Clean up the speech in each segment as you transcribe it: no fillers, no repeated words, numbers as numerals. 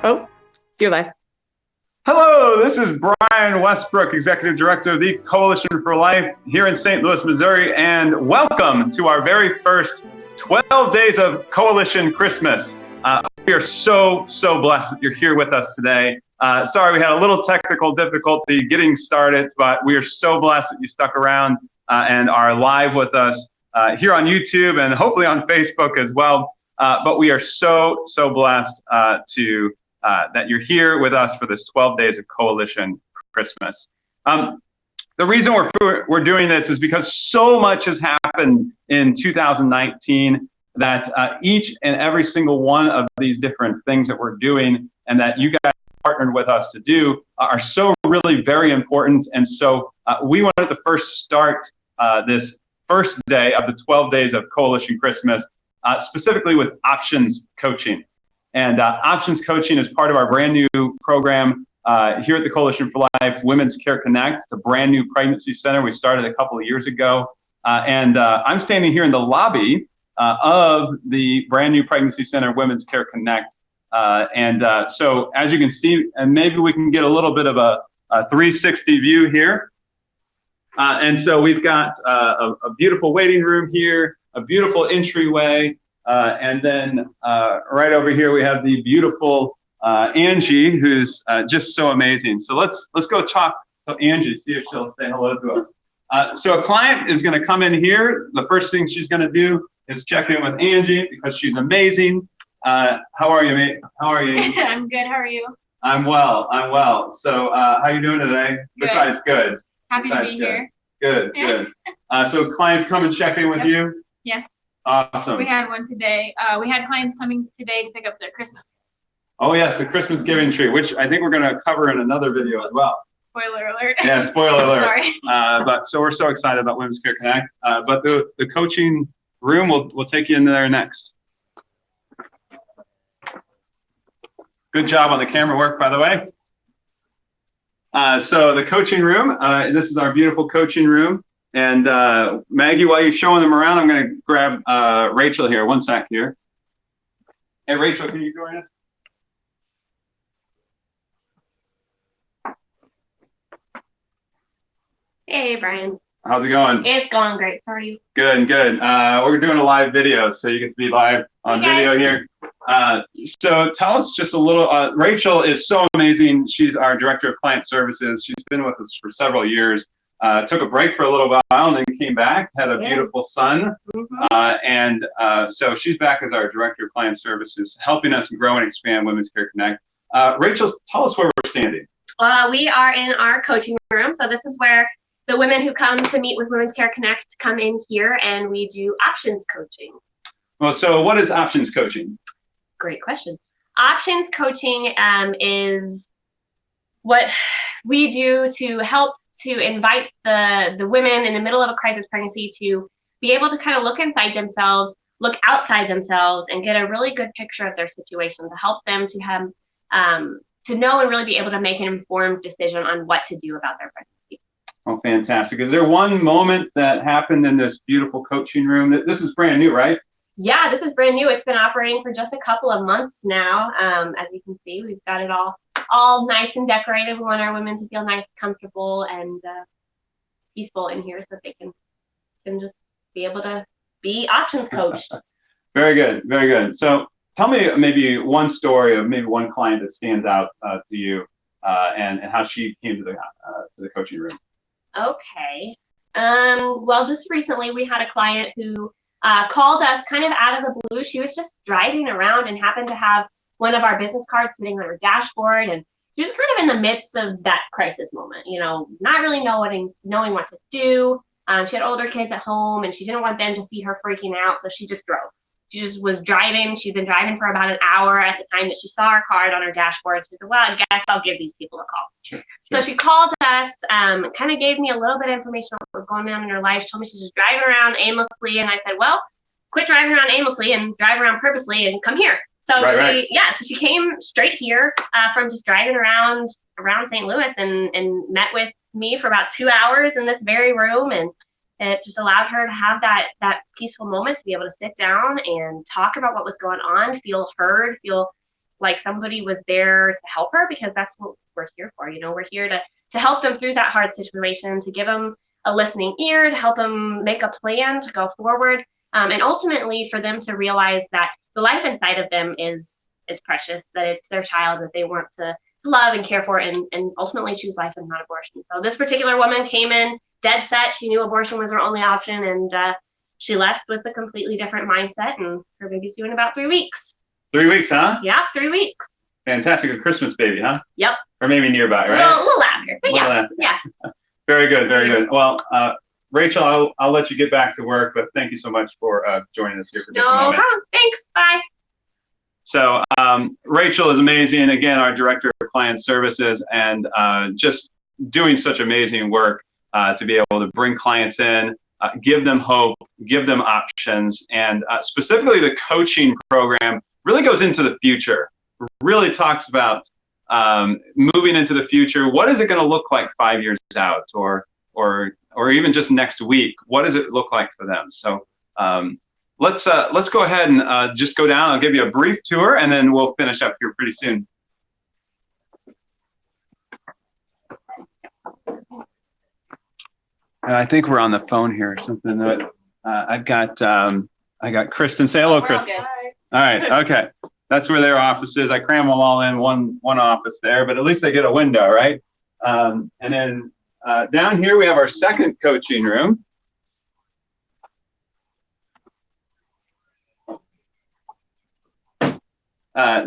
Oh, you're live. Hello, this is Brian Westbrook, Executive Director of the Coalition for Life here in St. Louis, Missouri, and welcome to our very first 12 Days of Coalition Christmas. We are so blessed that you're here with us today. Sorry we had a little technical difficulty getting started, but we are so blessed that you stuck around and are live with us here on YouTube and hopefully on Facebook as well. But we are so blessed that you're here with us for this 12 Days of Coalition Christmas. The reason we're doing this is because so much has happened in 2019 that each and every single one of these different things that we're doing and that you guys partnered with us to do are so really very important. And so we wanted to first start this first day of the 12 Days of Coalition Christmas specifically with options coaching. And options coaching is part of our brand new program here at the Coalition for Life, Women's Care Connect. It's a brand new pregnancy center we started a couple of years ago. And I'm standing here in the lobby of the brand new pregnancy center, Women's Care Connect. So as you can see, and maybe we can get a little bit of a 360 view here. And so we've got a beautiful waiting room here, a beautiful entryway. And then right over here, we have the beautiful Angie, who's just so amazing. So let's go talk to Angie, see if she'll say hello to us. So a client is going to come in here. The first thing she's going to do is check in with Angie because she's amazing. How are you, mate? How are you? I'm good. How are you? I'm well. So how you doing today? Good. Besides good. Happy to be here. Good. So clients come and check in with you? Yes. Awesome. We had one today. We had clients coming today to pick up their Christmas. Oh yes, the Christmas giving tree, which I think we're going to cover in another video as well. Spoiler alert. Yeah, spoiler alert. Sorry. But so we're so excited about Women's Care Connect. But the coaching room, we'll take you into there next. Good job on the camera work, by the way. So the coaching room, this is our beautiful coaching room. And Maggie, while you're showing them around, I'm going to grab Rachel here. One sec here. Hey, Rachel, can you join us? Hey, Brian. How's it going? It's going great. How are you? Good. We're doing a live video, so you get to be live on video here. So tell us just a little. Rachel is so amazing. She's our Director of Client Services. She's been with us for several years. Took a break for a little while and then came back, had a beautiful son. So she's back as our Director of Client Services, helping us grow and expand Women's Care Connect. Rachel, tell us where we're standing. We are in our coaching room. So this is where the women who come to meet with Women's Care Connect come in here and we do options coaching. Well, so what is options coaching? Great question. Options coaching is what we do to help to invite the women in the middle of a crisis pregnancy to be able to kind of look inside themselves, look outside themselves, and get a really good picture of their situation to help them to have to know and really be able to make an informed decision on what to do about their pregnancy. Oh, fantastic. Is there one moment that happened in this beautiful coaching room? This is brand new, right? Yeah, this is brand new. It's been operating for just a couple of months now. As you can see, we've got it all nice and decorated. We want our women to feel nice, comfortable, and peaceful in here so that they can just be able to be options coached. Very good. So tell me maybe one story of maybe one client that stands out to you and how she came to the coaching room. Okay. Well, just recently we had a client who called us kind of out of the blue. She was just driving around and happened to have one of our business cards sitting on her dashboard, and she was kind of in the midst of that crisis moment, not really knowing what to do. She had older kids at home and she didn't want them to see her freaking out, so she just drove. She just was driving. She'd been driving for about an hour at the time that she saw our card on her dashboard. She said, well, I guess I'll give these people a call. Sure. So she called us, kind of gave me a little bit of information on what was going on in her life. She told me she's just driving around aimlessly. And I said, well, quit driving around aimlessly and drive around purposely and come here. So so she came straight here from just driving around St. Louis and met with me for about 2 hours in this very room. And it just allowed her to have that peaceful moment to be able to sit down and talk about what was going on, feel heard, feel like somebody was there to help her, because that's what we're here for. You know, we're here to help them through that hard situation, to give them a listening ear, to help them make a plan to go forward, and ultimately for them to realize that the life inside of them is precious, that it's their child that they want to love and care for, and ultimately choose life and not abortion. So this particular woman came in dead set. She knew abortion was her only option, and she left with a completely different mindset, and her baby's due in about 3 weeks. 3 weeks, huh? Yeah, 3 weeks. Fantastic. A Christmas baby, huh? Yep. Or maybe nearby, right? A little after, but yeah. Very good, very good. Well, Rachel, I'll let you get back to work, but thank you so much for joining us here for just a moment. No problem. Thanks. Bye. So Rachel is amazing. Again, our Director of Client Services, and just doing such amazing work to be able to bring clients in, give them hope, give them options, and specifically the coaching program really goes into the future, really talks about moving into the future. What is it going to look like 5 years out, or even just next week? What does it look like for them? So let's go ahead and just go down. I'll give you a brief tour, and then we'll finish up here pretty soon. I think we're on the phone here or something. I got Kristen. Say hello, Kristen. All right. Okay. That's where their office is. I cram them all in one office there, but at least they get a window, right? And then down here we have our second coaching room.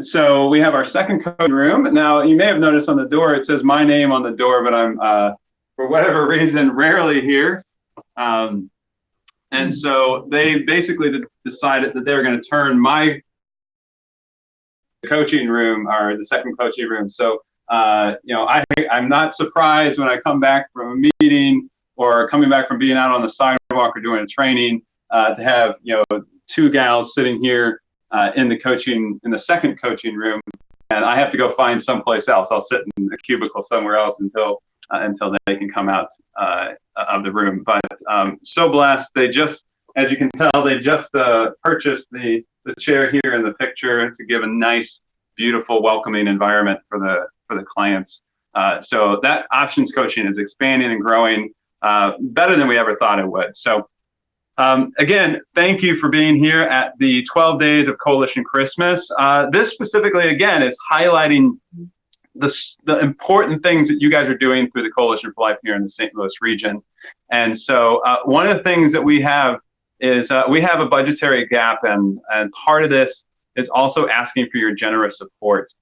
So we have our second coaching room. Now, you may have noticed on the door, it says my name on the door, but I'm, for whatever reason, rarely here. And so they basically decided that they were going to turn my coaching room, or the second coaching room. So, you know, I'm not surprised when I come back from a meeting or coming back from being out on the sidewalk or doing a training to have, you know, two gals sitting here in the second coaching room, and I have to go find someplace else. I'll sit in a cubicle somewhere else until they can come out of the room. But so blessed. They just, as you can tell, they just purchased the chair here in the picture to give a nice, beautiful, welcoming environment for the clients. So that options coaching is expanding and growing better than we ever thought it would. So again, thank you for being here at the 12 Days of Coalition Christmas. This specifically, again, is highlighting the important things that you guys are doing through the Coalition for Life here in the St. Louis region. And so one of the things that we have is we have a budgetary gap, and part of this is also asking for your generous support.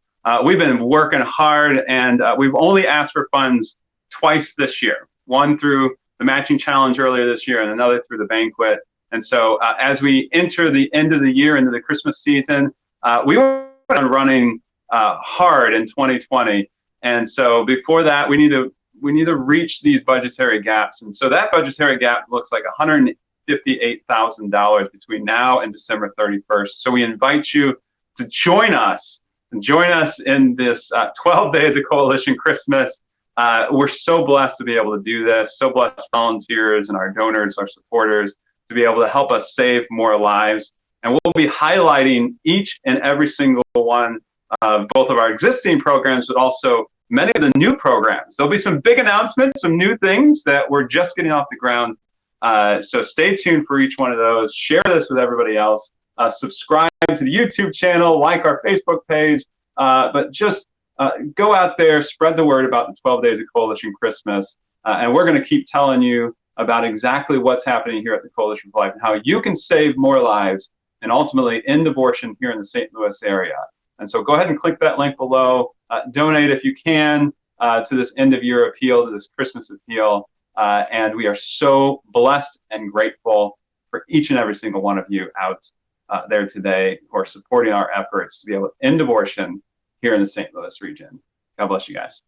We've been working hard, and we've only asked for funds twice this year, one through the matching challenge earlier this year and another through the banquet. And so as we enter the end of the year, into the Christmas season, we were running hard in 2020. And so before that, we need to reach these budgetary gaps. And so that budgetary gap looks like $158,000 between now and December 31st. So we invite you to join us in this 12 Days of Coalition Christmas. We're so blessed to be able to do this, so blessed volunteers and our donors, our supporters, to be able to help us save more lives. And we'll be highlighting each and every single one of both of our existing programs, but also many of the new programs. There'll be some big announcements, some new things that we're just getting off the ground. So stay tuned for each one of those. Share this with everybody else. Subscribe to the YouTube channel, like our Facebook page, but just go out there, spread the word about the 12 Days of Coalition Christmas, and we're going to keep telling you about exactly what's happening here at the Coalition for Life and how you can save more lives and ultimately end abortion here in the St. Louis area. And so go ahead and click that link below. Donate if you can to this end-of-year appeal, to this Christmas appeal. And we are so blessed and grateful for each and every single one of you out there today who are supporting our efforts to be able to end abortion here in the St. Louis region. God bless you guys.